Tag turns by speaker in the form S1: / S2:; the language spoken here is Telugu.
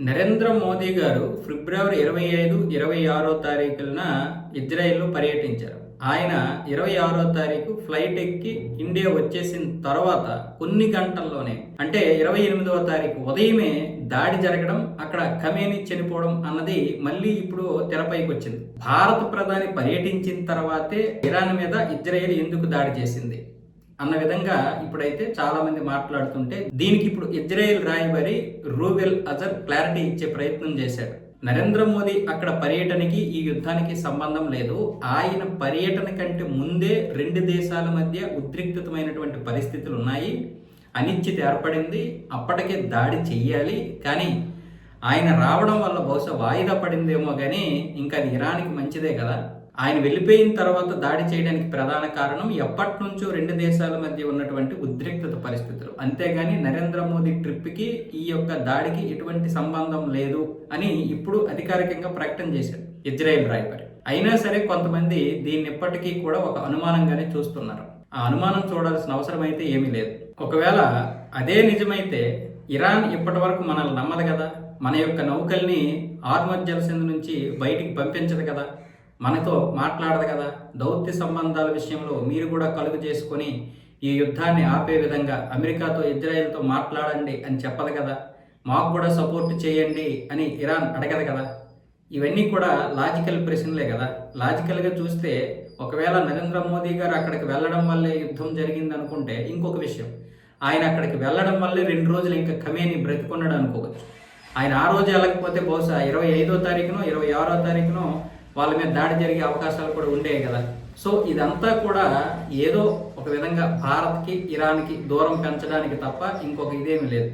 S1: నరేంద్ర మోదీ గారు ఫిబ్రవరి 25, 26 తారీఖున ఇజ్రాయెల్లో పర్యటించారు. ఆయన 26 తారీఖు ఫ్లైట్ ఎక్కి ఇండియా వచ్చేసిన తర్వాత కొన్ని గంటల్లోనే అంటే 28వ తారీఖు ఉదయమే దాడి జరగడం, అక్కడ ఖమేనీ చనిపోవడం అన్నది మళ్ళీ ఇప్పుడు తెరపైకి వచ్చింది. భారత ప్రధాని పర్యటించిన తర్వాతే ఇరాన్ మీద ఇజ్రాయెల్ ఎందుకు దాడి చేసింది అన్న విధంగా ఇప్పుడైతే చాలా మంది మాట్లాడుతుంటే, దీనికి ఇప్పుడు ఇజ్రాయెల్ రాయబారి రూబెల్ అజర్ క్లారిటీ ఇచ్చే ప్రయత్నం చేశాడు. నరేంద్ర మోదీ అక్కడ పర్యటనకి ఈ యుద్ధానికి సంబంధం లేదు. ఆయన పర్యటన కంటే ముందే రెండు దేశాల మధ్య ఉద్రిక్తమైనటువంటి పరిస్థితులు ఉన్నాయి, అనిశ్చితి ఏర్పడింది, అప్పటికే దాడి చెయ్యాలి. కానీ ఆయన రావడం వల్ల బహుశా వాయిదా పడిందేమో కానీ ఇంకా అది ఇరాన్కి మంచిదే కదా. ఆయన వెళ్ళిపోయిన తర్వాత దాడి చేయడానికి ప్రధాన కారణం ఎప్పటి నుంచో రెండు దేశాల మధ్య ఉన్నటువంటి ఉద్రిక్తత పరిస్థితులు, అంతేగాని నరేంద్ర మోదీ ట్రిప్కి ఈ యొక్క దాడికి ఎటువంటి సంబంధం లేదు అని ఇప్పుడు అధికారికంగా ప్రకటన చేశారు ఇజ్రాయెల్ రాయబారి. అయినా సరే కొంతమంది దీన్ని ఇప్పటికీ కూడా ఒక అనుమానంగానే చూస్తున్నారు. ఆ అనుమానం చూడాల్సిన అవసరం అయితే ఏమీ లేదు. ఒకవేళ అదే నిజమైతే ఇరాన్ ఇప్పటి వరకు మనల్ని నమ్మదు కదా, మన యొక్క నౌకల్ని హార్మజ్ జలసంధి నుంచి బయటికి పంపించదు కదా, మనతో మాట్లాడదు కదా, దౌత్య సంబంధాల విషయంలో మీరు కూడా కలుగు చేసుకొని ఈ యుద్ధాన్ని ఆపే విధంగా అమెరికాతో ఇజ్రాయెల్తో మాట్లాడండి అని చెప్పదు కదా, మాకు కూడా సపోర్ట్ చేయండి అని ఇరాన్ అడగదు కదా. ఇవన్నీ కూడా లాజికల్ ప్రశ్నలే కదా. లాజికల్గా చూస్తే ఒకవేళ నరేంద్ర మోదీ గారు అక్కడికి వెళ్ళడం వల్లే యుద్ధం జరిగింది అనుకుంటే ఇంకొక విషయం, ఆయన అక్కడికి వెళ్ళడం వల్లే 2 రోజులు ఇంకా ఖమేనీ బ్రతికున్నాడు అనుకోవచ్చు. ఆయన ఆ రోజు వెళ్ళకపోతే బహుశా 25వ తారీఖునో 26వ తారీఖునో వాళ్ళ మీద దాడి జరిగే అవకాశాలు కూడా ఉండేవి కదా. సో ఇదంతా కూడా ఏదో ఒక విధంగా భారత్కి ఇరాన్కి దూరం పెంచడానికి తప్ప ఇంకొక ఇదేమీ లేదు.